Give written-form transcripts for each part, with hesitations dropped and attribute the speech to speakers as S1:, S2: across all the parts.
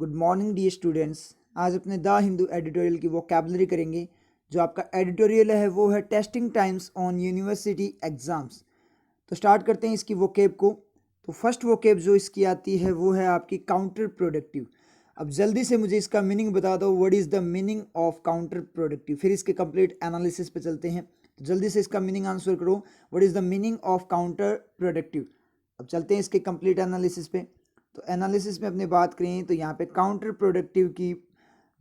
S1: Good morning dear students. आज अपने the Hindu editorial की वोकैबुलरी करेंगे। जो आपका एडिटोरियल है वो है testing times on university exams. तो स्टार्ट करते हैं इसकी वोकेब को। तो फर्स्ट वोकेब जो इसकी आती है वो है आपकी काउंटर प्रोडक्टिव। अब जल्दी से मुझे इसका मीनिंग बता दो, what is the meaning of counter productive. फिर इसके कंप्लीट एनालिसिस पे चलते हैं। तो जल्दी से इसका मीनिंग आंसर करो, what is the meaning of counter productive. अब चलते हैं इसके कंप्लीट एनालिसिस पे। तो एनालिसिस में अपने बात करें तो यहाँ पे काउंटर प्रोडक्टिव की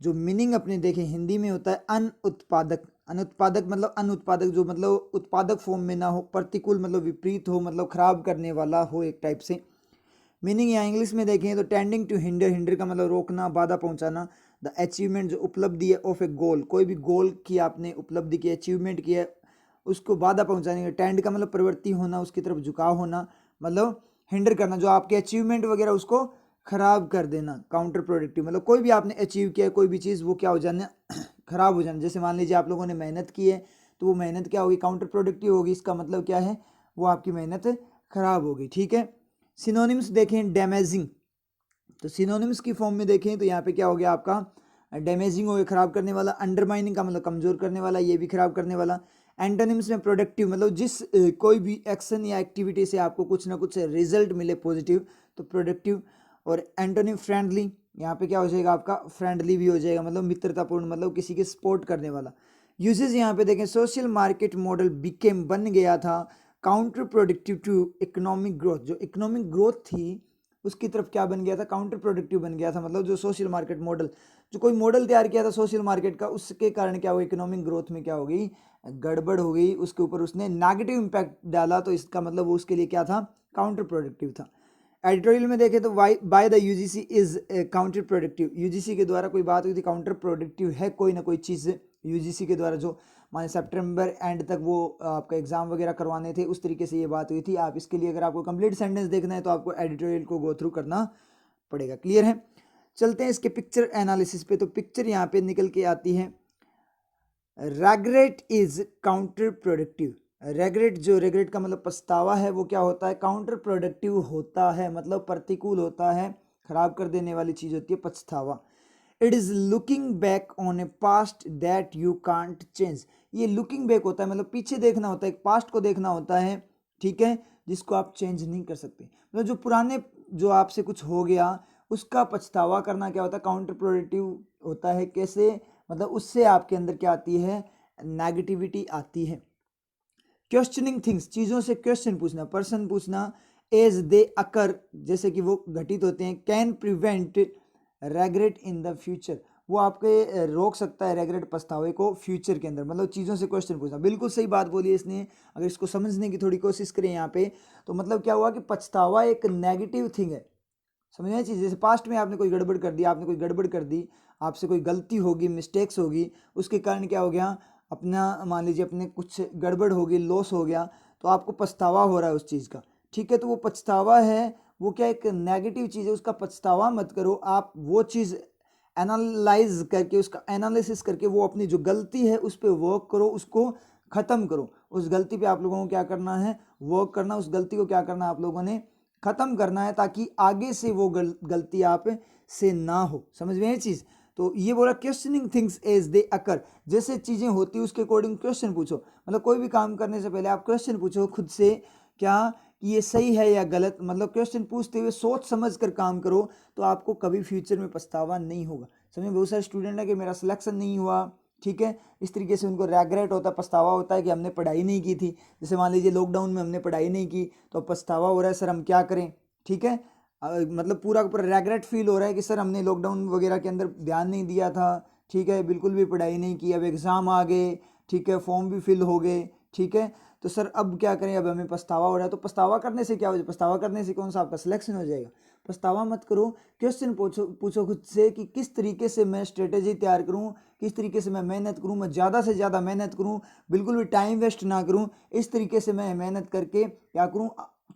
S1: जो मीनिंग अपने देखें हिंदी में होता है अनुत्पादक। अनुत्पादक मतलब अनुत्पादक जो मतलब उत्पादक फॉर्म में ना हो, प्रतिकूल मतलब विपरीत हो, मतलब खराब करने वाला हो एक टाइप से। मीनिंग यहाँ इंग्लिश में देखें तो टेंडिंग टू हिंडर, हिंडर का मतलब रोकना, बाधा पहुंचाना। द अचीवमेंट जो उपलब्धि है ऑफ ए गोल, कोई भी गोल की आपने उपलब्धि की, अचीवमेंट किया उसको बाधा पहुंचाने का। टेंड का मतलब प्रवृत्ति होना, उसकी तरफ झुकाव होना, मतलब हिंडर करना, जो आपके अचीवमेंट वगैरह उसको खराब कर देना। काउंटर प्रोडक्टिव मतलब कोई भी आपने अचीव किया कोई भी चीज़, वो क्या हो जाना, खराब हो जाना। जैसे मान लीजिए आप लोगों ने मेहनत की है तो वो मेहनत क्या होगी, काउंटर प्रोडक्टिव होगी। इसका मतलब क्या है, वो आपकी मेहनत खराब होगी। ठीक है। सिनोनिम्स देखें, डैमेजिंग। तो सिनोनिम्स की फॉर्म में देखें तो यहाँ पे क्या हो गया आपका, डैमेजिंग हो गया खराब करने वाला। अंडरमाइनिंग का मतलब कमजोर करने वाला, ये भी खराब करने वाला। एंटोनिम्स में प्रोडक्टिव मतलब जिस कोई भी एक्शन या एक्टिविटी से आपको कुछ ना कुछ रिजल्ट मिले पॉजिटिव, तो प्रोडक्टिव। और एंटोनिम फ्रेंडली, यहाँ पे क्या हो जाएगा आपका, फ्रेंडली भी हो जाएगा, मतलब मित्रतापूर्ण, मतलब किसी के सपोर्ट करने वाला। यूजेस यहाँ पे देखें, सोशल मार्केट मॉडल बिकेम बन गया था counter productive to economic growth. जो इकोनॉमिक ग्रोथ थी उसकी तरफ क्या बन गया था, काउंटर प्रोडक्टिव बन गया था। मतलब जो सोशल मार्केट मॉडल, जो कोई मॉडल तैयार किया था सोशल मार्केट का, उसके कारण क्या हुआ, इकोनॉमिक ग्रोथ में क्या हो गई, गड़बड़ हो गई, उसके ऊपर उसने नेगेटिव इम्पैक्ट डाला। तो इसका मतलब वो उसके लिए क्या था, काउंटर प्रोडक्टिव था। एडिटोरियल में देखें तो by the UGC is counter productive. UGC के द्वारा कोई बात हुई थी, काउंटर प्रोडक्टिव है कोई ना कोई चीज़ यूजीसी के द्वारा, जो मान सितंबर एंड तक वो आपका एग्जाम वगैरह करवाने थे, उस तरीके से ये बात हुई थी। आप इसके लिए अगर आपको कंप्लीट सेंटेंस देखना है तो आपको एडिटोरियल को गो थ्रू करना पड़ेगा। क्लियर है। चलते हैं इसके पिक्चर एनालिसिस पे। तो पिक्चर यहाँ पे निकल के आती है, regret is counter productive. Regret, जो रेग्रेट का मतलब पछतावा है, वो क्या होता है, काउंटर प्रोडक्टिव होता है, मतलब प्रतिकूल होता है, खराब कर देने वाली चीज होती है पछतावा। It is looking back on A past that you can't change. ये लुकिंग बैक होता है, मतलब पीछे देखना होता है, एक पास्ट को देखना होता है, ठीक है, जिसको आप चेंज नहीं कर सकते। मतलब जो पुराने, जो आपसे कुछ हो गया उसका पछतावा करना क्या होता है, काउंटर प्रोडक्टिव होता है। कैसे, मतलब उससे आपके अंदर क्या आती है, नेगेटिविटी आती है। क्वेश्चनिंग थिंग्स, चीज़ों से क्वेश्चन पूछना, प्रश्न पूछना, एज दे अकर, जैसे कि वो घटित होते हैं, can prevent regret in the future, वो आपके रोक सकता है रेग्रेट, पछतावे को फ्यूचर के अंदर। मतलब चीज़ों से क्वेश्चन पूछना, बिल्कुल सही बात बोली है इसने। अगर इसको समझने की थोड़ी कोशिश करें यहाँ पे, तो मतलब क्या हुआ कि पछतावा एक नेगेटिव थिंग है। समझना चीज़, जैसे पास्ट में आपने कोई गड़बड़ कर दी, आपने कोई गड़बड़ कर दी, आपसे कोई गलती होगी, मिस्टेक्स होगी, उसके कारण क्या हो गया, अपना मान लीजिए अपने कुछ गड़बड़ हो गई, लॉस हो गया, तो आपको पछतावा हो रहा है उस चीज़ का। ठीक है, तो वो पछतावा है, वो क्या एक नेगेटिव चीज़ है, उसका पछतावा मत करो। आप वो चीज़ एनालाइज करके, उसका एनालिसिस करके, वो अपनी जो गलती है उस पर वर्क करो, उसको ख़त्म करो। उस गलती पे आप लोगों को क्या करना है, वर्क करना, उस गलती को क्या करना है आप लोगों ने, खत्म करना है, ताकि आगे से वो गलती आप से ना हो। समझ में ये चीज़। तो ये बोला क्वेश्चनिंग थिंग्स एज दे अकर, जैसे चीज़ें होती है उसके अकॉर्डिंग क्वेश्चन पूछो। मतलब कोई भी काम करने से पहले आप क्वेश्चन पूछो खुद से, क्या ये सही है या गलत, मतलब क्वेश्चन पूछते हुए सोच समझ कर काम करो, तो आपको कभी फ्यूचर में पछतावा नहीं होगा। समझ में, बहुत सारे स्टूडेंट है कि मेरा सिलेक्शन नहीं हुआ, ठीक है, इस तरीके से उनको रेग्रेट होता है, पछतावा होता है कि हमने पढ़ाई नहीं की थी। जैसे मान लीजिए लॉकडाउन में हमने पढ़ाई नहीं की, तो पछतावा हो रहा है, सर हम क्या करें। ठीक है, मतलब पूरा पूरा रेग्रेट फील हो रहा है कि सर हमने लॉकडाउन वगैरह के अंदर ध्यान नहीं दिया था, ठीक है, बिल्कुल भी पढ़ाई नहीं की, अब एग्ज़ाम आ गए, ठीक है, फॉर्म भी फिल हो गए, ठीक है, तो सर अब क्या करें, अब हमें पछतावा हो रहा है। तो पछतावा करने से क्या हो जाए, पछतावा करने से कौन सा आपका सिलेक्शन हो जाएगा। पछतावा मत करो, क्वेश्चन पूछो, पूछो खुद से कि किस तरीके से मैं स्ट्रेटेजी तैयार करूं, किस तरीके से मैं मेहनत करूं, मैं ज़्यादा से ज़्यादा मेहनत करूं, बिल्कुल भी टाइम वेस्ट ना करूं, इस तरीके से मैं मेहनत करके क्या करूं,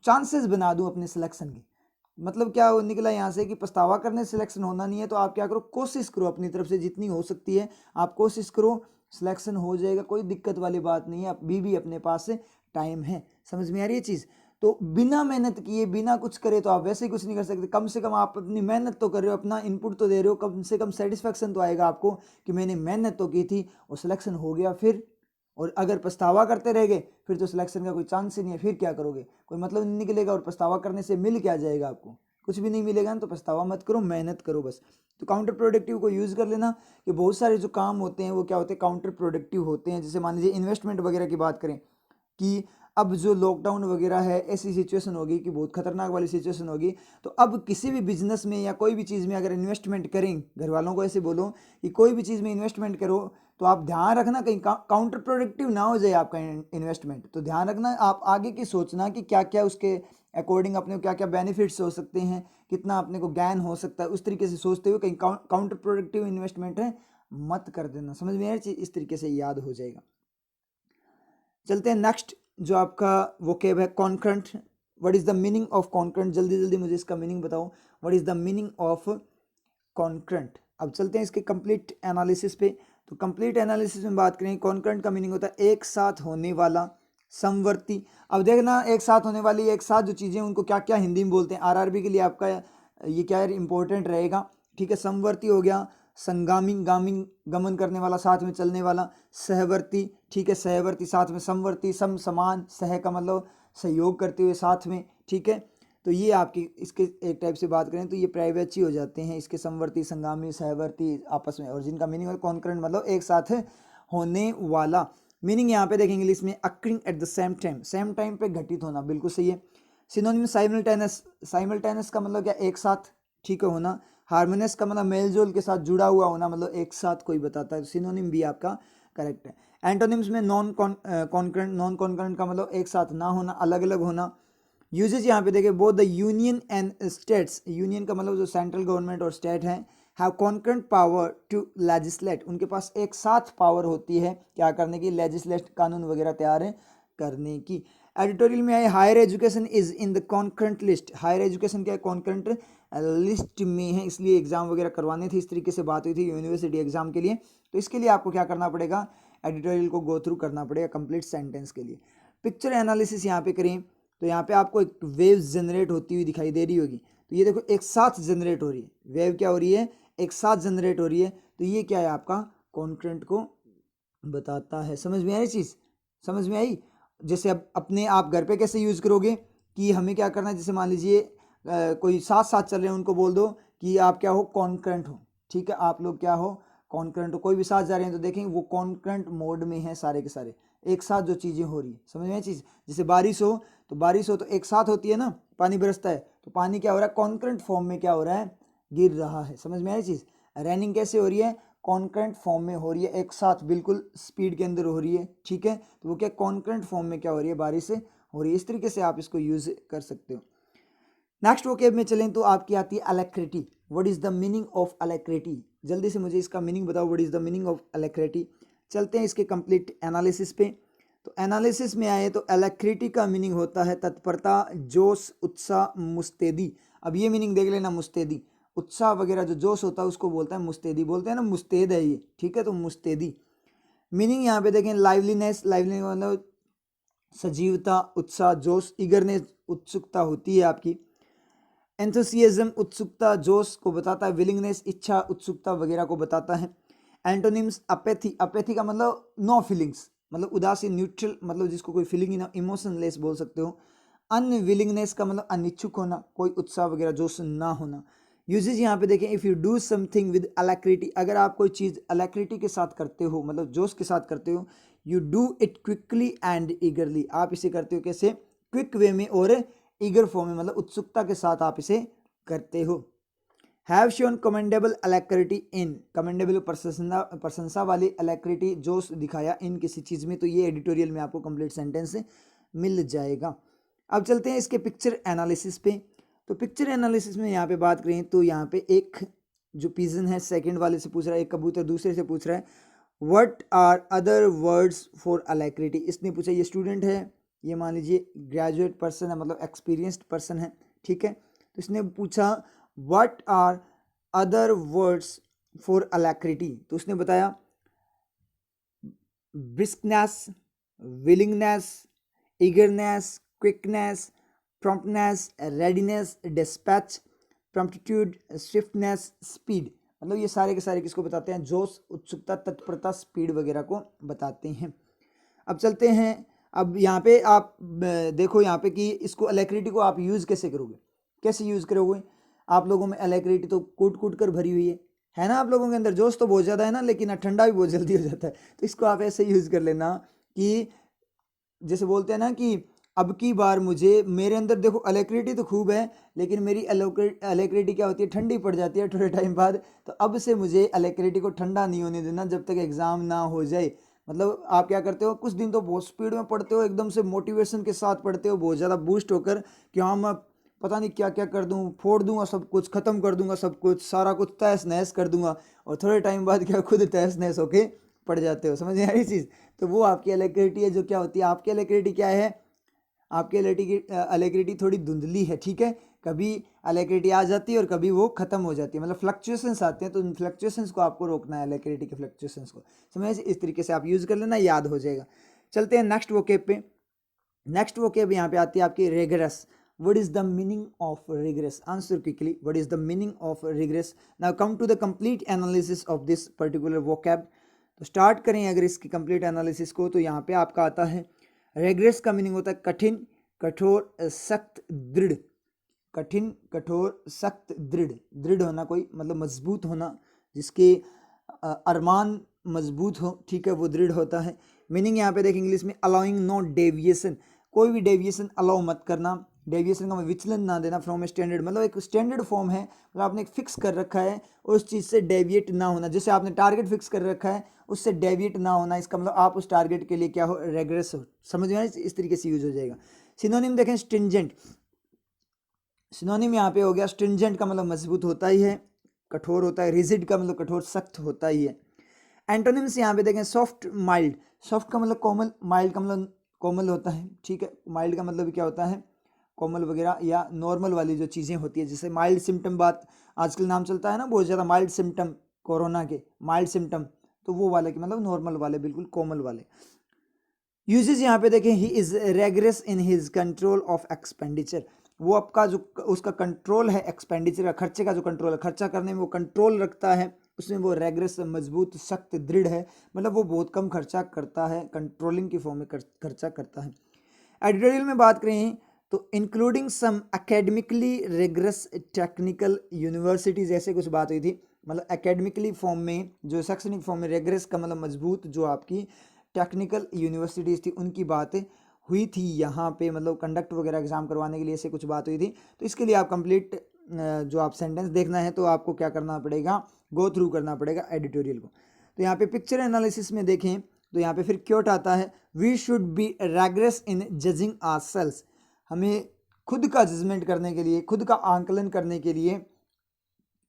S1: चांसेस बना दूं अपने सिलेक्शन के। मतलब क्या निकला यहाँ से कि पछतावा करने से सिलेक्शन होना नहीं है, तो आप क्या करो, कोशिश करो अपनी तरफ से जितनी हो सकती है, आप कोशिश करो, सिलेक्शन हो जाएगा, कोई दिक्कत वाली बात नहीं है, अभी भी अपने पास टाइम है। समझ में आ रही है चीज़। तो बिना मेहनत किए बिना कुछ करे तो आप वैसे ही कुछ नहीं कर सकते। कम से कम आप अपनी मेहनत तो कर रहे हो, अपना इनपुट तो दे रहे हो, कम से कम सेटिस्फेक्शन तो आएगा आपको कि मैंने मेहनत तो की थी और सिलेक्शन हो गया। फिर और अगर पछतावा करते रह गए फिर तो सिलेक्शन का कोई चांस ही नहीं है, फिर क्या करोगे, कोई मतलब नहीं निकलेगा। और पछतावा करने से मिल क्या जाएगा, आपको कुछ भी नहीं मिलेगा ना। तो पछतावा मत करो, मेहनत करो बस। तो काउंटर प्रोडक्टिव को यूज़ कर लेना कि बहुत सारे जो काम होते हैं वो क्या होते हैं, काउंटर प्रोडक्टिव होते हैं। जैसे मान लीजिए इन्वेस्टमेंट वगैरह की बात करें कि अब जो लॉकडाउन वगैरह है, ऐसी सिचुएशन होगी कि बहुत खतरनाक वाली सिचुएशन होगी। तो अब किसी भी बिजनेस में या कोई भी चीज़ में अगर इन्वेस्टमेंट करें, घर वालों को ऐसे बोलो कि कोई भी चीज़ में इन्वेस्टमेंट करो तो आप ध्यान रखना कहीं काउंटर प्रोडक्टिव ना हो जाए आपका इन्वेस्टमेंट। तो ध्यान रखना, आप आगे की सोचना कि क्या क्या उसके अकॉर्डिंग अपने को क्या क्या बेनिफिट्स हो सकते हैं, कितना अपने को ज्ञान हो सकता है, उस तरीके से सोचते हुए कहीं काउंटर प्रोडक्टिव इन्वेस्टमेंट है मत कर देना। समझ में आया चीज़, इस तरीके से याद हो जाएगा। चलते हैं नेक्स्ट जो आपका वोकेब है, concurrent. What is the meaning of concurrent, जल्दी जल्दी मुझे इसका मीनिंग बताओ। What is the meaning of concurrent. अब चलते हैं इसके कंप्लीट एनालिसिस पे। तो कंप्लीट एनालिसिस में बात करें, कॉन्करेंट का मीनिंग होता है एक साथ होने वाला, समवर्ती। अब देखना एक साथ होने वाली, एक साथ जो चीज़ें उनको क्या क्या हिंदी में बोलते हैं, आरआरबी के लिए आपका ये क्या है इंपॉर्टेंट रहेगा। ठीक है, समवर्ती हो गया, संगामी गामी गमन करने वाला, साथ में चलने वाला। सहवर्ती, ठीक है, सहवर्ती साथ में, समवर्ती सम समान, सह का मतलब सहयोग करते हुए साथ में। ठीक है, तो ये आपकी इसके एक टाइप से बात करें तो ये प्राइवेची हो जाते हैं इसके, समवर्ती संगामी सहवर्ती आपस में। और जिनका मीनिंग है कॉन्करेंट मतलब एक साथ होने वाला। मीनिंग यहाँ पे देखेंगे इंग्लिश में, occurring at the same time, same time पे घटित होना, बिल्कुल सही है। सिनोनिम साइमल्टेनियस, साइमल्टेनियस का मतलब क्या, एक साथ, ठीक है, होना। हार्मोनियस का मतलब मेलजोल के साथ जुड़ा हुआ होना, मतलब एक साथ कोई बताता है। तो सिनोनिम भी आपका करेक्ट है। एंटोनिम्स में नॉन कॉन्करेंट, नॉन कॉन्करेंट का मतलब एक साथ ना होना, अलग अलग होना। यूजेज यहाँ पे देखिए, both the union and states, union का मतलब जो सेंट्रल गवर्नमेंट और स्टेट है, have concurrent power to legislate, उनके पास एक साथ पावर होती है क्या करने की, लेजिस्लेट, कानून वगैरह तैयार करने की। एडिटोरियल में आए, higher education is in the concurrent list, higher education क्या है, कॉन्करेंट लिस्ट में है, इसलिए एग्जाम वगैरह करवाने थे। इस तरीके से बात हुई थी यूनिवर्सिटी एग्जाम के लिए। तो इसके लिए आपको क्या करना पड़ेगा, एडिटोरियल को गो थ्रू करना पड़ेगा कंप्लीट सेंटेंस के लिए। पिक्चर एनालिसिस यहाँ पे करें तो यहाँ पे आपको एक वेव जनरेट होती हुई दिखाई दे रही होगी। तो ये देखो एक साथ जनरेट हो रही है, वेव क्या हो रही है, एक साथ जनरेट हो रही है। तो ये क्या है, आपका कॉन्करेंट को बताता है। समझ में आई चीज़, समझ में आई। जैसे अब अपने आप घर पे कैसे यूज़ करोगे कि हमें क्या करना है, जैसे मान लीजिए कोई साथ साथ चल रहे हैं, उनको बोल दो कि आप क्या हो, कॉन्करेंट हो। ठीक है, आप लोग क्या हो, कॉन्करेंट हो। कोई भी साथ जा रहे हैं तो देखेंगे वो कॉन्करेंट मोड में है, सारे के सारे एक साथ जो चीज़ें हो रही है। समझ में आई चीज़। जैसे बारिश हो तो बारिश हो तो एक साथ होती है ना, पानी बरसता है तो पानी क्या हो रहा है, कॉन्करेंट फॉर्म में क्या हो रहा है, गिर रहा है। समझ में आई चीज़। रनिंग कैसे हो रही है, कॉन्करेंट फॉर्म में हो रही है, एक साथ बिल्कुल स्पीड के अंदर हो रही है। ठीक है, तो वो क्या कॉन्करेंट फॉर्म में क्या हो रही है, बारिश से हो रही है। इस तरीके से आप इसको यूज कर सकते हो। नेक्स्ट वोकेब में चलें तो आपकी आती है alacrity. What is the meaning of alacrity, जल्दी से मुझे इसका मीनिंग बताओ, what is the meaning of alacrity. चलते हैं इसके कंप्लीट एनालिसिस पे। तो एनालिसिस में आए तो अलैक्रिटी का मीनिंग होता है तत्परता, जोश, उत्साह, मुस्तैदी। अब ये मीनिंग देख लेना, मुस्तैदी, उत्साह वगैरह जो जोश होता है उसको बोलता है मुस्तैदी, बोलते हैं ना मुस्तैद है ये। ठीक है, तो मुस्तैदी। मीनिंग यहाँ पे देखें, लाइवलीनेस, लाइवलीनेस मतलब सजीवता, उत्साह, जोश, ईगरनेस उत्सुकता होती है आपकी। एंथुसियाज्म उत्सुकता, जोश को बताता है। विलिंगनेस इच्छा, उत्सुकता वगैरह को बताता है। एंटोनिम्स, अपैथी, अपैथी का मतलब नो फीलिंग्स, मतलब उदासी, न्यूट्रल मतलब जिसको कोई फीलिंग ही ना, इमोशनलेस बोल सकते हो। अनविलिंगनेस का मतलब अनिच्छुक होना, कोई उत्साह वगैरह जोश ना होना। यूजेज यहाँ पे देखें, if you do something with alacrity, अगर आप कोई चीज़ अलैक्रिटी के साथ करते हो, मतलब जोश के साथ करते हो, you do it quickly and ईगरली, आप इसे करते हो कैसे, क्विक वे में और ईगर फॉर्म में, मतलब उत्सुकता के साथ आप इसे करते हो। Have shown commendable alacrity in, commendable प्रशंसा वाली अलैक्रिटी, जोश दिखाया इन किसी चीज़ में। तो ये एडिटोरियल में आपको कंप्लीट सेंटेंस मिल जाएगा। अब चलते हैं इसके पिक्चर एनालिसिस पे। तो पिक्चर एनालिसिस में यहाँ पे बात करें तो यहाँ पे एक जो पिजन है सेकंड वाले से पूछ रहा है, एक कबूतर दूसरे से पूछ रहा है, what are other words for alacrity. इसने पूछा, ये स्टूडेंट है, ये मान लीजिए ग्रेजुएट पर्सन है, मतलब एक्सपीरियंस्ड पर्सन है। ठीक है, तो इसने पूछा what are other words for alacrity. तो उसने बताया briskness, willingness, eagerness, quickness, promptness, readiness, dispatch, promptitude, swiftness, speed. मतलब ये सारे के सारे किसको बताते हैं? जोश, उत्सुकता, तत्परता, स्पीड वगैरह को बताते हैं। अब चलते हैं, अब यहाँ पे आप देखो यहाँ पे कि इसको अलैक्रिटी को आप यूज़ कैसे करोगे, कैसे यूज़ करोगे? आप लोगों में अलैक्रिटी तो कूट कूट कर भरी हुई है ना? आप लोगों के अंदर जोश तो बहुत ज़्यादा है ना, लेकिन ठंडा भी बहुत जल्दी हो जाता है। तो इसको आप ऐसे यूज़ कर लेना कि जैसे बोलते हैं ना कि अब की बार मुझे, मेरे अंदर देखो अलैक्रिटी तो खूब है, लेकिन मेरी अलैक्रिटी क्या होती है? ठंडी पड़ जाती है थोड़े टाइम बाद। तो अब से मुझे अलैक्रिटी को ठंडा नहीं होने देना जब तक एग्ज़ाम ना हो जाए। मतलब आप क्या करते हो, कुछ दिन तो बहुत स्पीड में पढ़ते हो, एकदम से मोटिवेशन के साथ पढ़ते हो, बहुत ज़्यादा बूस्ट होकर कि हाँ मैं पता नहीं क्या क्या कर दूँ, फोड़ दूंगा सब कुछ, ख़त्म कर दूंगा सब कुछ, सारा कुछ तहस नहस कर दूंगा। और थोड़े टाइम बाद क्या खुद तहस नहस होके पड़ जाते हो। समझ में आई चीज़? तो वो आपकी अलैक्रिटी है। जो क्या होती है आपकी अलैक्रिटी? क्या है आपकी अलैक्रिटी? थोड़ी धुंधली है, ठीक है। कभी अलैक्रिटी आ जाती है और कभी वो खत्म हो जाती है, मतलब फ्लक्चुएशंस आते हैं। तो उन फ्लक्चुएशंस को आपको रोकना है, अलैक्रिटी के फ्लक्चुएशंस को। समझ? इस तरीके से आप यूज़ कर लेना, याद हो जाएगा। चलते हैं नेक्स्ट वोकेब पे। नेक्स्ट वोकेब यहाँ पे आती है आपकी regret. What is the meaning of regress? Answer quickly. What is the meaning of regress? Now come to the complete analysis of this particular vocab. तो स्टार्ट करें अगर इसकी कंप्लीट एनालिसिस को, तो यहाँ पे आपका आता है रेग्रेस का मीनिंग होता है कठिन, कठोर, सख्त, दृढ़। कठिन, कठोर, सख्त, दृढ़। दृढ़ होना कोई मतलब मजबूत होना, जिसके अरमान मजबूत हो, ठीक है, वो दृढ़ होता है। मीनिंग यहाँ पे देखें इंग्लिश में, अलाउइंग नो डेविएशन, कोई भी डेविएशन अलाउ मत करना। डेविएशन का विचलन ना देना फ्रॉम स्टैंडर्ड, मतलब एक स्टैंडर्ड फॉर्म है, मतलब आपने एक फिक्स कर रखा है, उस चीज़ से डेविएट ना होना। जैसे आपने टारगेट फिक्स कर रखा है, उससे डेविएट ना होना, इसका मतलब आप उस टारगेट के लिए क्या हो? रेग्रेस हो। समझ में आए? इस तरीके से यूज हो जाएगा। सिनोनिम देखें, स्ट्रिंजेंट। सिनोनिम यहाँ पे हो गया, स्ट्रिंजेंट का मतलब मजबूत होता ही है, कठोर होता है। रिजिड का मतलब कठोर, सख्त होता ही है। एंटोनिम्स यहाँ पे देखें, सॉफ्ट, माइल्ड। सॉफ्ट का मतलब कोमल, माइल्ड का मतलब कोमल होता है, ठीक है। माइल्ड का मतलब क्या होता है? कोमल वगैरह, या नॉर्मल वाली जो चीज़ें होती है, जैसे माइल्ड सिम्टम, बात आजकल नाम चलता है ना बहुत ज़्यादा, माइल्ड सिम्टम, कोरोना के माइल्ड सिम्टम, तो वो वाले के मतलब नॉर्मल वाले, बिल्कुल कोमल वाले। यूजेस यहाँ पे देखें, he is rigorous in his control of expenditure. वो आपका जो उसका कंट्रोल है एक्सपेंडिचर का, खर्चे का जो कंट्रोल है, खर्चा करने में वो कंट्रोल रखता है, उसमें वो रेग्रेस, मजबूत, सख्त, दृढ़ है। मतलब वो बहुत कम खर्चा करता है, कंट्रोलिंग की फॉर्म में खर्चा करता है। एडिटोरियल में बात करें तो including some academically regress technical universities, ऐसे कुछ बात हुई थी। मतलब एकेडमिकली फॉर्म में, जो शैक्षणिक फॉर्म में रेग्रेस का मतलब मजबूत, जो आपकी टेक्निकल यूनिवर्सिटीज़ थी उनकी बात हुई थी यहाँ पे, मतलब कंडक्ट वगैरह एग्जाम करवाने के लिए ऐसे कुछ बात हुई थी। तो इसके लिए आप कंप्लीट जो आप सेंटेंस देखना है तो आपको क्या करना पड़ेगा? गो थ्रू करना पड़ेगा एडिटोरियल को। तो यहाँ पे पिक्चर एनालिसिस में देखें तो यहाँ पे फिर क्योट आता है, we should be rigorous in judging ourselves. हमें खुद का जजमेंट करने के लिए, खुद का आंकलन करने के लिए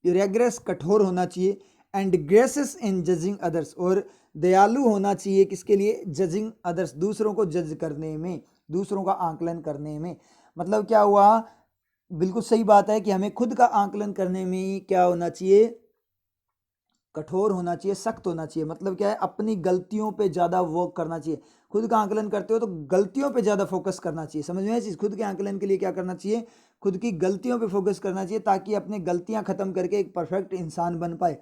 S1: रेग्रेस, कठोर होना चाहिए। And graces in judging others, और दयालु होना चाहिए किसके लिए? जजिंग अदर्स, दूसरों को जज करने में, दूसरों का आंकलन करने में। मतलब क्या हुआ? बिल्कुल सही बात है कि हमें खुद का आंकलन करने में क्या होना चाहिए? कठोर होना चाहिए, सख्त होना चाहिए। मतलब क्या है? अपनी गलतियों पे ज़्यादा वर्क करना चाहिए। खुद का आंकलन करते हो तो गलतियों पे ज़्यादा फोकस करना चाहिए। समझ में आया चीज़? खुद के आंकलन के लिए क्या करना चाहिए? खुद की गलतियों पे फोकस करना चाहिए, ताकि अपनी गलतियां खत्म करके एक परफेक्ट इंसान बन पाए।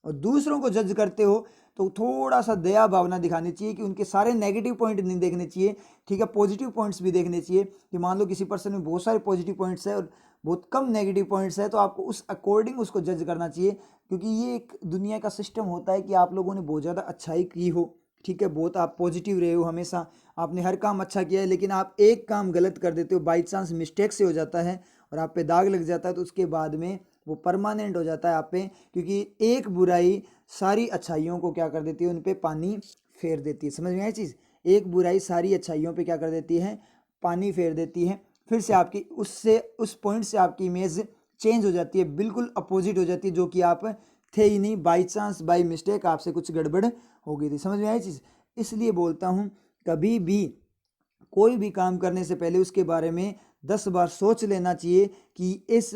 S1: और दूसरों को जज करते हो तो थोड़ा सा दया भावना दिखानी चाहिए, कि उनके सारे नेगेटिव पॉइंट नहीं देखने चाहिए, ठीक है, पॉजिटिव पॉइंट्स भी देखने चाहिए। कि मान लो किसी पर्सन में बहुत सारे पॉजिटिव पॉइंट्स है और बहुत कम नेगेटिव पॉइंट्स है, तो आपको उस अकॉर्डिंग उसको जज करना चाहिए। क्योंकि ये एक दुनिया का सिस्टम होता है कि आप लोगों ने बहुत ज़्यादा अच्छाई की हो, ठीक है, बहुत आप पॉजिटिव रहे हो, हमेशा आपने हर काम अच्छा किया है, लेकिन आप एक काम गलत कर देते हो, बाई चांस मिस्टेक से हो जाता है और आप पे दाग लग जाता है, तो उसके बाद में वो परमानेंट हो जाता है आप पे। क्योंकि एक बुराई सारी अच्छाइयों को क्या कर देती है? उन पे पानी फेर देती है। समझ में आई चीज़? एक बुराई सारी अच्छाइयों पे क्या कर देती है? पानी फेर देती है। फिर से आपकी उससे, उस पॉइंट से आपकी इमेज चेंज हो जाती है, बिल्कुल अपोजिट हो जाती है, जो कि आप थे ही नहीं, बाई चांस, बाई मिस्टेक आपसे कुछ गड़बड़ हो गई थी। समझ में आई चीज़? इसलिए बोलता हूँ, कभी भी कोई भी काम करने से पहले उसके बारे में 10 बार सोच लेना चाहिए कि इस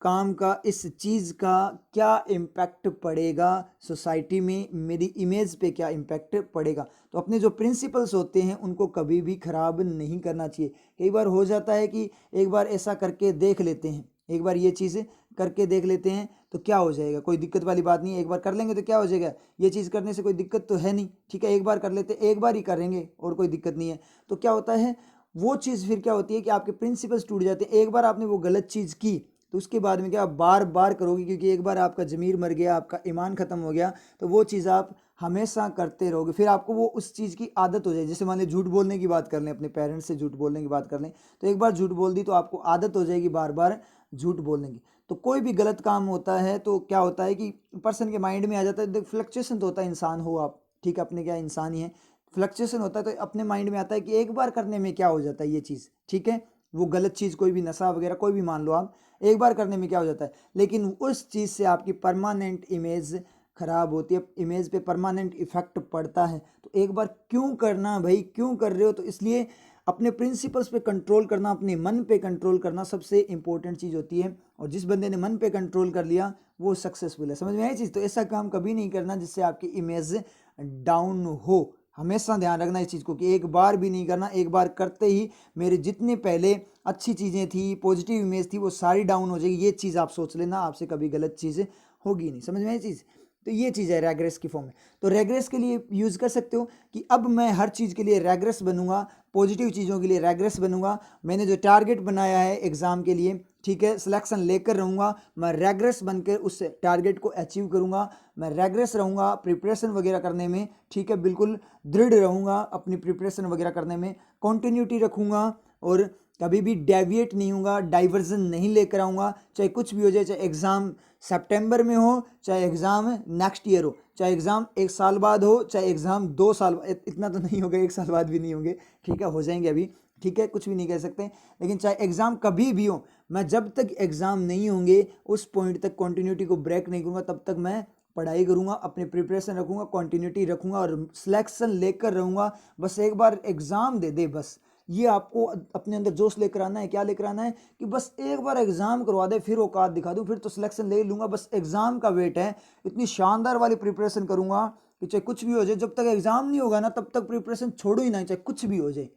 S1: काम का, इस चीज़ का क्या इम्पैक्ट पड़ेगा सोसाइटी में, मेरी इमेज पे क्या इम्पैक्ट पड़ेगा। तो अपने जो प्रिंसिपल्स होते हैं उनको कभी भी ख़राब नहीं करना चाहिए। कई बार हो जाता है कि एक बार ऐसा करके देख लेते हैं, एक बार ये चीज़ करके देख लेते हैं तो क्या हो जाएगा, कोई दिक्कत वाली बात नहीं है, एक बार कर लेंगे तो क्या हो जाएगा, ये चीज़ करने से कोई दिक्कत तो है नहीं, ठीक है, एक बार कर लेते, एक बार ही करेंगे और कोई दिक्कत नहीं है। तो क्या होता है, वो चीज़ फिर क्या होती है कि आपके प्रिंसिपल्स टूट जाते हैं। एक बार आपने वो गलत चीज़ की तो उसके बाद में क्या आप बार बार करोगे, क्योंकि एक बार आपका ज़मीर मर गया, आपका ईमान ख़त्म हो गया, तो वो चीज़ आप हमेशा करते रहोगे, फिर आपको वो उस चीज़ की आदत हो जाए। जैसे मान लीजिए झूठ बोलने की बात कर लें, अपने पेरेंट्स से झूठ बोलने की बात कर लें, तो एक बार झूठ बोल दी तो आपको आदत हो जाएगी बार बार झूठ बोलने की। तो कोई भी गलत काम होता है तो क्या होता है कि पर्सन के माइंड में आ जाता है, फ्लक्चुएशन तो होता है, इंसान हो आप, ठीक है, अपने क्या इंसान ही है, फ्लक्चुएशन होता है, तो अपने माइंड में आता है कि एक बार करने में क्या हो जाता है ये चीज़, ठीक है, वो गलत चीज़ कोई भी नशा वगैरह कोई भी मान लो आप, एक बार करने में क्या हो जाता है, लेकिन उस चीज़ से आपकी परमानेंट इमेज खराब होती है, इमेज पे परमानेंट इफेक्ट पड़ता है। तो एक बार क्यों करना भाई, क्यों कर रहे हो, तो इसलिए अपने प्रिंसिपल्स पे कंट्रोल करना, अपने मन पे कंट्रोल करना सबसे इंपॉर्टेंट चीज़ होती है। और जिस बंदे ने मन पे कंट्रोल कर लिया वो सक्सेसफुल है, समझ में आई चीज़। तो ऐसा काम कभी नहीं करना जिससे आपकी इमेज डाउन हो, हमेशा ध्यान रखना इस चीज़ को कि एक बार भी नहीं करना, एक बार करते ही मेरे जितने पहले अच्छी चीज़ें थी, पॉजिटिव इमेज थी, वो सारी डाउन हो जाएगी। ये चीज़ आप सोच लेना, आपसे कभी गलत चीज़ होगी नहीं, समझ में आई चीज़। तो ये चीज़ है रेग्रेस की फॉर्म में। तो रेग्रेस के लिए यूज़ कर सकते हो कि अब मैं हर चीज़ के लिए रेग्रेस बनूंगा, पॉजिटिव चीज़ों के लिए रेग्रेस बनूंगा। मैंने जो टारगेट बनाया है एग्ज़ाम के लिए, ठीक है, सिलेक्शन लेकर रहूँगा, मैं रेग्रेस बनकर उस टारगेट को अचीव करूँगा। मैं रेग्रेस रहूँगा प्रिपरेशन वगैरह करने में, ठीक है, बिल्कुल दृढ़ रहूँगा अपनी प्रिपरेशन वगैरह करने में, कॉन्टिन्यूटी रखूँगा और कभी भी डेविएट नहीं होगा, डाइवर्जन नहीं लेकर आऊँगा। चाहे कुछ भी हो जाए, चाहे एग्ज़ाम सितंबर में हो, चाहे एग्ज़ाम नेक्स्ट ईयर हो, चाहे एग्ज़ाम 1 साल बाद हो, चाहे एग्ज़ाम 2 साल, इतना तो नहीं होगा, 1 साल बाद भी नहीं होंगे, ठीक है, हो जाएंगे अभी, ठीक है, कुछ भी नहीं कह सकते। लेकिन चाहे एग्ज़ाम कभी भी हो, मैं जब तक एग्ज़ाम नहीं होंगे उस पॉइंट तक कॉन्टिन्यूटी को ब्रेक नहीं करूँगा, तब तक मैं पढ़ाई करूँगा, अपने प्रिपरेशन रखूँगा, कॉन्टिन्यूटी रखूँगा और सिलेक्शन लेकर रहूँगा। बस एक बार एग्ज़ाम दे दे, बस ये आपको अपने अंदर जोश लेकर आना है। क्या लेकर आना है कि बस एक बार एग्ज़ाम करवा दे, फिर औकात दिखा दूँ, फिर तो सिलेक्शन ले लूँगा, बस एग्ज़ाम का वेट है। इतनी शानदार वाली प्रिपरेशन करूँगा कि चाहे कुछ भी हो जाए, जब तक एग्ज़ाम नहीं होगा ना तब तक प्रिपरेशन छोड़ो ही ना, चाहे कुछ भी हो जाए,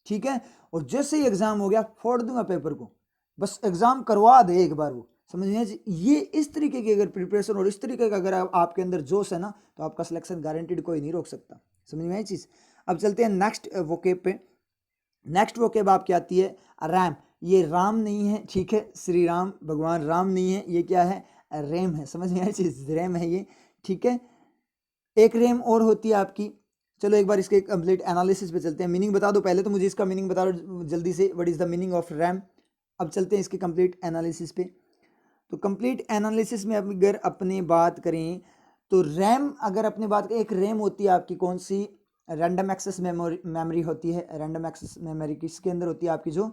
S1: ठीक है। और जैसे ही एग्ज़ाम हो गया फोड़ दूंगा पेपर को, बस एग्ज़ाम करवा दे एक बार वो, समझ में। ये इस तरीके की अगर प्रिपरेशन और इस तरीके का अगर आपके अंदर जोश है ना, तो आपका सिलेक्शन गारंटीड, कोई नहीं रोक सकता, समझ में आई चीज़। अब चलते हैं नेक्स्ट वोकेब पे। नेक्स्ट वोकेब आपकी आती है रैम। ये राम नहीं है, ठीक है, श्री राम भगवान राम नहीं है, ये क्या है, रैम है, समझ में आई चीज़, रैम है ये, ठीक है। एक रैम और होती है आपकी। चलो एक बार इसके कंप्लीट एनालिसिस पे चलते हैं। मीनिंग बता दो पहले, तो मुझे इसका मीनिंग बता दो जल्दी से, what is the meaning of RAM. अब चलते हैं इसके कंप्लीट एनालिसिस पे। तो कंप्लीट एनालिसिस में अगर अपनी बात करें तो रैम, अगर अपनी बात करें, एक रैम होती है आपकी कौन सी, रैंडम एक्सेस मेमोरी होती है। रैंडम एक्सेस मेमोरी किसके अंदर होती है आपकी, जो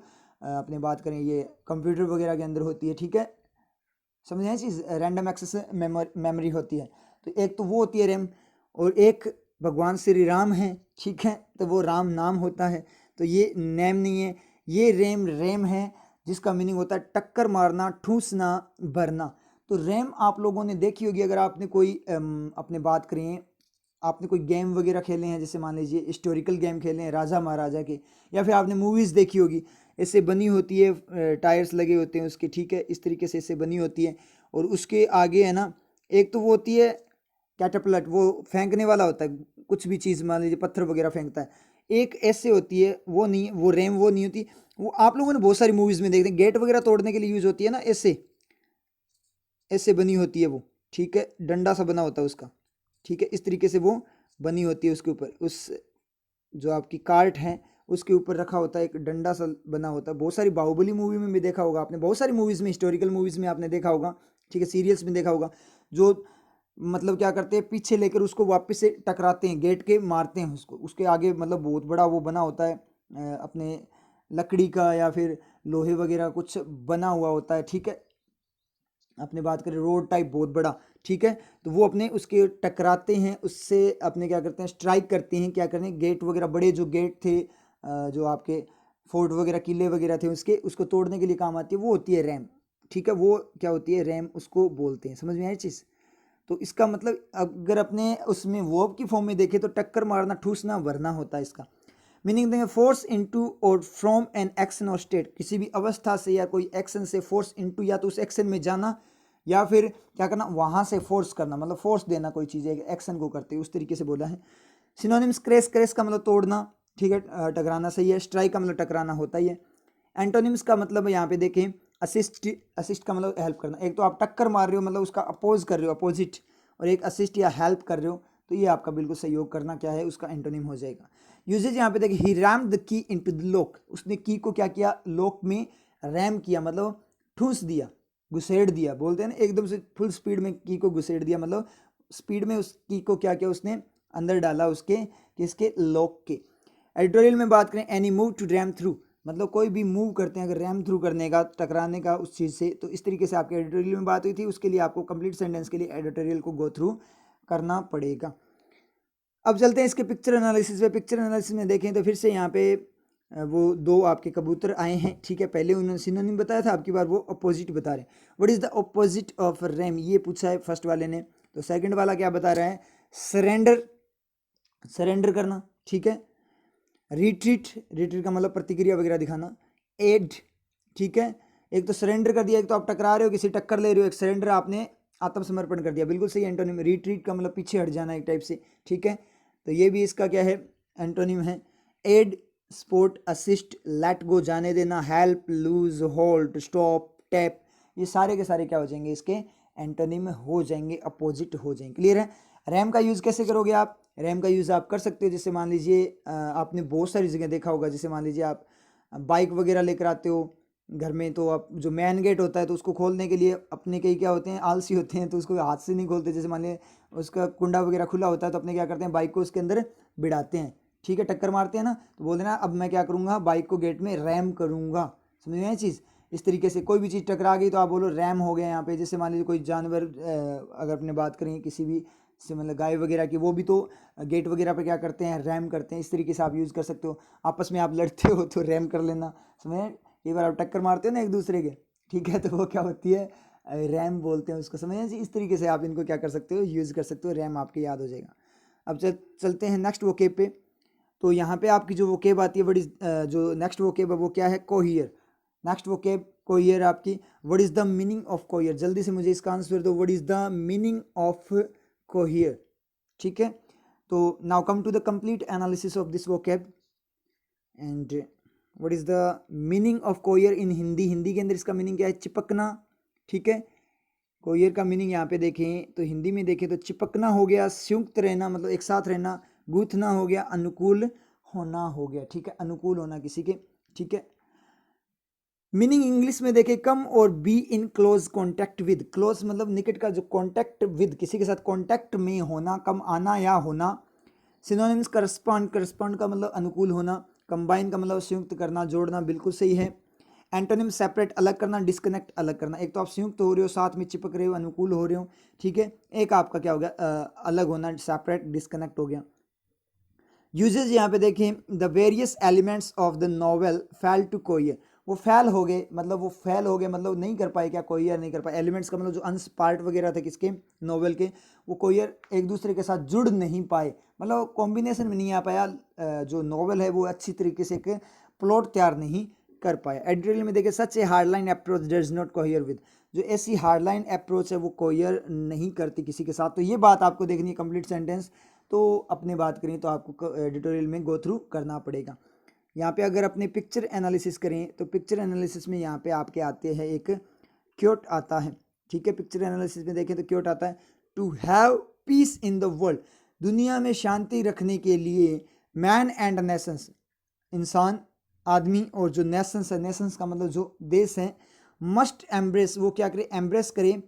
S1: अपनी बात करें ये कंप्यूटर वगैरह के अंदर होती है, ठीक है, समझ आए चीज़, रैंडम एक्सेस मेमोरी होती है। तो एक तो वो होती है रैम, और एक भगवान श्री राम है, ठीक है, तो वो राम नाम होता है, तो ये नेम नहीं है, ये रैम है, जिसका मीनिंग होता है टक्कर मारना, ठूसना, भरना। तो रैम आप लोगों ने देखी होगी, अगर आपने कोई अपने बात करें, आपने कोई गेम वगैरह खेले हैं, जैसे मान लीजिए हिस्टोरिकल गेम खेले हैं राजा महाराजा के, या फिर आपने मूवीज़ देखी होगी, ऐसे बनी होती है, टायर्स लगे होते हैं उसके, ठीक है, इस तरीके से ऐसे बनी होती है। और उसके आगे है ना, एक तो वो होती है कैटapult, वो फेंकने वाला होता है, कुछ भी चीज़ मान लीजिए पत्थर वगैरह फेंकता है। एक ऐसे होती है, वो नहीं, वो रैम वो नहीं होती। वो आप लोगों ने बहुत सारी मूवीज़ में देखते हैं, गेट वगैरह तोड़ने के लिए यूज़ होती है ना, ऐसे ऐसे बनी होती है वो, ठीक है, डंडा सा बना होता है उसका, ठीक है, इस तरीके से वो बनी होती है। उसके ऊपर उस जो आपकी कार्ट है उसके ऊपर रखा होता है, एक डंडा सा बना होता है। बहुत सारी बाहुबली मूवी में भी देखा होगा आपने, बहुत सारी मूवीज़ में, हिस्टोरिकल मूवीज़ में आपने देखा होगा, ठीक है, सीरियल्स में देखा होगा। जो मतलब क्या करते हैं, पीछे लेकर उसको वापस से टकराते हैं, गेट के मारते हैं उसको, उसके आगे मतलब बहुत बड़ा वो बना होता है, अपने लकड़ी का या फिर लोहे वगैरह कुछ बना हुआ होता है, ठीक है, अपने बात करें रोड टाइप बहुत बड़ा, ठीक है। तो वो अपने उसके टकराते हैं, उससे अपने क्या करते हैं, स्ट्राइक करते हैं, क्या करते हैं, गेट वगैरह, बड़े जो गेट थे, जो आपके फोर्ट वगैरह किले वगैरह थे उसके, उसको तोड़ने के लिए काम आती है, वो होती है रैम, ठीक है, वो क्या होती है, रैम उसको बोलते हैं। समझ में आई चीज़? तो इसका मतलब अगर अपने उसमें वर्ब की फॉर्म में देखें तो टक्कर मारना, ठूसना, भरना होता है इसका। मीनिंग देंगे फोर्स इनटू और फ्रॉम एन एक्शन और स्टेट, किसी भी अवस्था से या कोई एक्शन से फोर्स इनटू, या तो उस एक्शन में जाना या फिर क्या करना, वहां से फोर्स करना, मतलब फोर्स देना कोई चीज़ एक्शन को करते हैं, उस तरीके से बोला है। सिनोनिम्स क्रैश, क्रैश का मतलब तोड़ना, ठीक है, टकराना सही है। स्ट्राइक का मतलब टकराना होता ही है। एंटोनिम्स का मतलब यहाँ पे देखें असिस्ट, असिस्ट का मतलब हेल्प करना। एक तो आप टक्कर मार रहे हो मतलब उसका अपोज कर रहे हो, अपोजिट, और एक असिस्ट या हेल्प कर रहे हो, तो ये आपका बिल्कुल सहयोग करना क्या है, उसका एंटोनिम हो जाएगा। यूजेज यहाँ पे देखिए, he rammed the key into the lock, उसने की को क्या किया, लॉक में रैम किया, मतलब ठूस दिया, घुसेड़ दिया, बोलते हैं ना एकदम से फुल स्पीड में की को घुसेड़ दिया, मतलब स्पीड में उस की को क्या किया, उसने अंदर डाला उसके किसके, लॉक के। एडिटोरियल में बात करें, any move to ram through, मतलब कोई भी मूव करते हैं अगर रैम थ्रू करने का, टकराने का उस चीज़ से, तो इस तरीके से आपके एडिटोरियल में बात हुई थी। उसके लिए आपको कंप्लीट सेंटेंस के लिए एडिटोरियल को गो थ्रू करना पड़ेगा। अब चलते हैं इसके पिक्चर एनालिसिस पे। पिक्चर एनालिसिस में देखें तो फिर से यहाँ पे वो दो आपके कबूतर आए हैं, ठीक है। पहले उन्होंने सिनोनिम बताया था, आपकी बार वो अपोजिट बता रहे हैं। What is the opposite of RAM, ये पूछा है फर्स्ट वाले ने। तो सेकंड वाला क्या बता रहा है, सरेंडर, सरेंडर करना, ठीक है। रिट्रीट, रिट्रीट का मतलब प्रतिक्रिया वगैरह दिखाना। एड, ठीक है, एक तो सरेंडर कर दिया, एक तो आप टकरा रहे हो, किसी टक्कर ले रहे हो, एक सरेंडर आपने आत्मसमर्पण कर दिया, बिल्कुल सही एंटोनिम। रिट्रीट का मतलब पीछे हट जाना एक टाइप से, ठीक है, तो ये भी इसका क्या है, एंटोनिम है। Aid, support, assist, let go, जाने देना, help, lose, hold, stop, tap, ये सारे के सारे क्या हो जाएंगे, इसके एंटोनिम हो जाएंगे, अपोजिट हो जाएंगे। क्लियर है? रैम का यूज़ कैसे करोगे आप, रैम का यूज़ आप कर सकते हो, जैसे मान लीजिए आपने बहुत सारी जगह देखा होगा, जैसे मान लीजिए आप बाइक वगैरह लेकर आते हो घर में, तो आप जो मेन गेट होता है तो उसको खोलने के लिए अपने कई क्या होते हैं, आलसी होते हैं, तो उसको हाथ से नहीं खोलते। जैसे मान लीजिए उसका कुंडा वगैरह खुला होता है तो अपने क्या करते हैं, बाइक को उसके अंदर बिड़ाते हैं, ठीक है, टक्कर मारते हैं ना, तो बोल देना अब मैं क्या करूँगा, बाइक को गेट में रैम करूँगा। समझ में आई चीज़? इस तरीके से कोई भी चीज़ टकरा गई तो आप बोलो रैम हो गया यहाँ पे। जैसे मान लीजिए कोई जानवर, अगर अपने बात करें किसी भी से, मतलब गाय वगैरह की, वो भी तो गेट वगैरह पे क्या करते हैं, रैम करते हैं। इस तरीके से आप यूज़ कर सकते हो। आपस में आप लड़ते हो तो रैम कर लेना। समझ, कई बार आप टक्कर मारते हो ना एक दूसरे के, ठीक है, तो वो क्या होती है, रैम बोलते हैं उसको। समझ, इस तरीके से आप इनको क्या कर सकते हो, यूज़ कर सकते हो, रैम आपके याद हो जाएगा। अब चलते हैं नेक्स्ट वोकेब पे। तो यहाँ पे आपकी जो वोकेब आती है, बड़ी जो नेक्स्ट वोकेब है वो क्या है, कोहियर। नेक्स्ट वोकेब कोहियर आपकी, what is the meaning of cohere, जल्दी से मुझे इसका आंसर दो, what is the meaning of cohere, ठीक है। तो now come to the complete analysis of this vocab and what is the meaning of cohere in Hindi. Hindi के अंदर इसका मीनिंग क्या है, चिपकना, ठीक है। कोहियर का मीनिंग यहाँ पे देखें तो हिंदी में देखें तो चिपकना हो गया, संयुक्त रहना मतलब एक साथ रहना, गूंथना हो गया, अनुकूल होना हो गया, ठीक है, अनुकूल होना किसी के, ठीक है। मीनिंग इंग्लिश में देखें, कम और be in close contact with. Close मतलब निकट का, जो कॉन्टैक्ट विद, किसी के साथ कॉन्टैक्ट में होना, कम आना या होना। सिनोनिम्स, करस्पॉन्ड, करस्पॉन्ड का मतलब अनुकूल होना, कंबाइन का मतलब संयुक्त करना, जोड़ना, बिल्कुल सही है। एंटोनिम, सेपरेट, अलग करना, डिस्कनेक्ट, अलग करना। एक तो आप संयुक्त हो रहे हो, साथ में चिपक रहे हो, अनुकूल हो रहे हो, ठीक है। एक आपका क्या हो गया, अलग होना, सेपरेट, डिस्कनेक्ट हो गया। यूजेज यहाँ पे देखें, the various elements of the novel fail to cohere, वो फेल हो गए, मतलब वो फेल हो गए मतलब नहीं कर पाए, क्या कोहियर नहीं कर पाए। एलिमेंट्स का मतलब जो अंश, पार्ट वगैरह थे किसके, नॉवेल के, वो कोहियर एक दूसरे के साथ जुड़ नहीं पाए, मतलब कॉम्बिनेशन में नहीं आ पाया। जो नॉवेल है वो अच्छी तरीके से एक प्लॉट तैयार नहीं कर पाया। एडिटोरियल में देखें, such a hardline approach does not cohere with, जो ऐसी हार्डलाइन अप्रोच है वो कोहियर नहीं करती किसी के साथ। तो ये बात आपको देखनी है, कंप्लीट सेंटेंस। तो अपने बात करें तो आपको एडिटोरियल में गो थ्रू करना पड़ेगा। यहाँ पे अगर अपने पिक्चर एनालिसिस करें तो पिक्चर एनालिसिस में यहाँ पे आपके आते हैं, एक क्योट आता है, ठीक है। पिक्चर एनालिसिस में देखें तो क्योट आता है, to have peace in the world, दुनिया में शांति रखने के लिए, मैन एंड नेशंस, इंसान, आदमी, और जो नेशंस है, नेशंस का मतलब जो देश हैं, मस्ट एम्ब्रेस, वो क्या करें, एम्ब्रेस करें,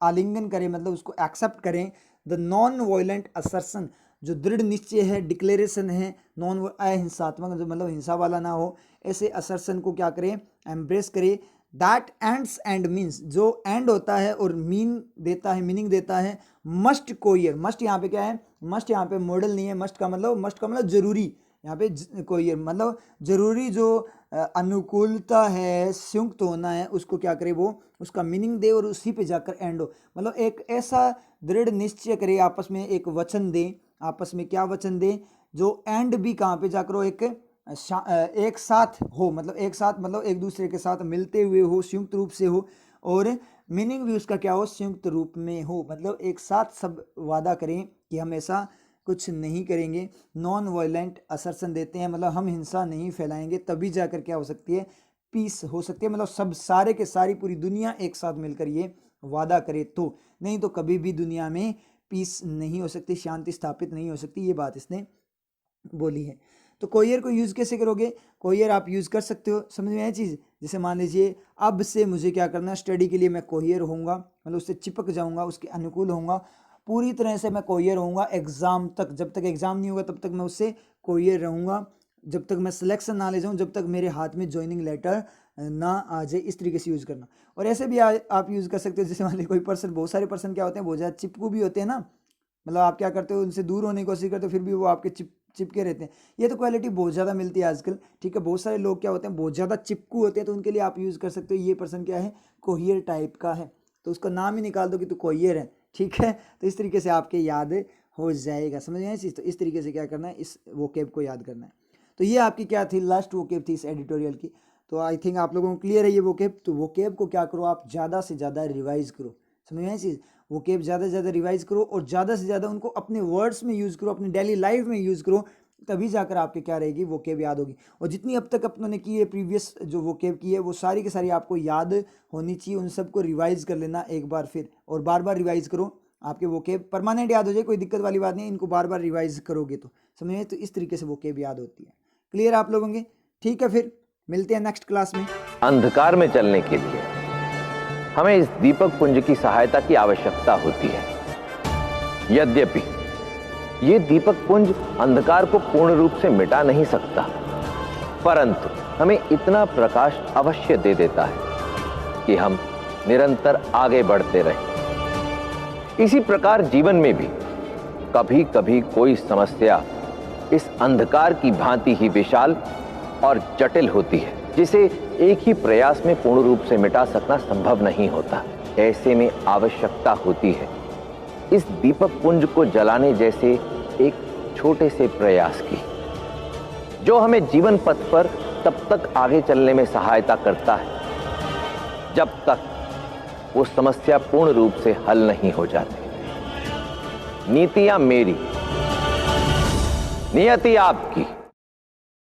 S1: आलिंगन करें, मतलब उसको एक्सेप्ट करें, द नॉन वायलेंट असर्सन, जो दृढ़ निश्चय है, डिक्लेरेशन है, नॉन अहिंसात्मक, जो मतलब हिंसा वाला ना हो, ऐसे असर्सन को क्या करें, एम्ब्रेस करें। दैट एंड्स एंड मीन्स, जो एंड होता है और मीन देता है, मीनिंग देता है, मस्ट कोहियर। मस्ट यहाँ पे क्या है, मस्ट यहाँ पे मॉडल नहीं है, मस्ट का मतलब जरूरी, यहाँ पे कोहियर मतलब जरूरी, जो अनुकूलता है, संयुक्त होना है, उसको क्या करे, वो उसका मीनिंग दे और उसी पे जाकर एंड हो। मतलब एक ऐसा दृढ़ निश्चय करे, आपस में एक वचन दे, आपस में क्या वचन दे, जो एंड भी कहाँ पे जाकर हो, एक साथ हो, मतलब एक साथ, मतलब एक दूसरे के साथ मिलते हुए हो, संयुक्त रूप से हो, और मीनिंग भी उसका क्या हो, संयुक्त रूप में हो। मतलब एक साथ सब वादा करें कि हम ऐसा कुछ नहीं करेंगे, नॉन वायलेंट असर्शन देते हैं, मतलब हम हिंसा नहीं फैलाएंगे, तभी जाकर क्या हो सकती है, पीस हो सकती है। मतलब सब सारे के सारी पूरी दुनिया एक साथ मिलकर ये वादा करे तो, नहीं तो कभी भी दुनिया में पीस नहीं हो सकती, शांति स्थापित नहीं हो सकती, ये बात इसने बोली है। तो कोयर को यूज़ कैसे करोगे, कोयर आप यूज़ कर सकते हो, समझ में आया चीज़। जैसे मान लीजिए अब से मुझे क्या करना है, स्टडी के लिए मैं कोयर होऊंगा, मतलब उससे चिपक जाऊंगा, उसके अनुकूल होऊंगा, पूरी तरह से मैं कोयर होऊंगा एग्ज़ाम तक। जब तक एग्ज़ाम नहीं होगा तब तक मैं उससे कोयर रहूंगा, जब तक मैं सिलेक्शन ना ले जाऊँ, जब तक मेरे हाथ में ज्वाइनिंग लेटर ना आ जाए। इस तरीके से यूज़ करना। और ऐसे भी आप यूज़ कर सकते हो, जैसे मान लीजिए कोई पर्सन, बहुत सारे पर्सन क्या होते हैं, बहुत ज़्यादा चिपकू भी होते हैं ना, मतलब आप क्या करते हो, उनसे दूर होने की कोशिश करते हो, फिर भी वो आपके चिपके रहते हैं। ये तो क्वालिटी बहुत ज़्यादा मिलती है आजकल, ठीक है। बहुत सारे लोग क्या होते हैं, बहुत ज़्यादा चिपकू होते हैं, तो उनके लिए आप यूज़ कर सकते हो, ये पर्सन क्या है, कोहियर टाइप का है, तो उसका नाम ही निकाल दो कि तू कोहियर है, ठीक है। तो इस तरीके से आपके याद हो जाएगा, समझ में आया चीज़। तो इस तरीके से क्या करना है, इस वोकेब को याद करना है। तो ये आपकी क्या थी, लास्ट वोकेब थी इस एडिटोरियल की। तो आई थिंक आप लोगों को क्लियर है ये वोकेब। तो वोकेब को क्या करो, आप ज़्यादा से ज़्यादा रिवाइज करो, समझ में आया चीज़। वोकेब ज़्यादा से ज़्यादा रिवाइज करो और ज़्यादा से ज़्यादा उनको अपने वर्ड्स में यूज़ करो, अपनी डेली लाइफ में यूज़ करो, तभी जाकर आपके क्या रहेगी, वोकेब याद होगी। और जितनी अब तक अपनों ने की है, प्रीवियस जो वोकेब की है, वो सारी की सारी आपको याद होनी चाहिए। उन सबको रिवाइज कर लेना एक बार फिर, और बार बार रिवाइज करो, आपके वोकेब परमानेंट याद हो जाए, कोई दिक्कत वाली बात नहीं है। इनको बार बार रिवाइज करोगे तो समझिए, तो इस तरीके से वोकेब याद होती है। क्लियर आप लोगों के, ठीक है। फिर मिलते हैं नेक्स्ट क्लास में।
S2: अंधकार में चलने के लिए हमें इस दीपक पुंज की सहायता की आवश्यकता होती है। यद्यपि ये दीपक पुंज अंधकार को पूर्ण रूप से मिटा नहीं सकता, परंतु हमें इतना प्रकाश अवश्य दे देता है कि हम निरंतर आगे बढ़ते रहें। इसी प्रकार जीवन में भी कभी कभी कोई समस्या इस अंधकार की भांति ही विशाल और जटिल होती है, जिसे एक ही प्रयास में पूर्ण रूप से मिटा सकना संभव नहीं होता। ऐसे में आवश्यकता होती है इस दीपक पुंज को जलाने जैसे एक छोटे से प्रयास की, जो हमें जीवन पथ पर तब तक आगे चलने में सहायता करता है जब तक वो समस्या पूर्ण रूप से हल नहीं हो जाती। नीतियां मेरी, नियति आपकी।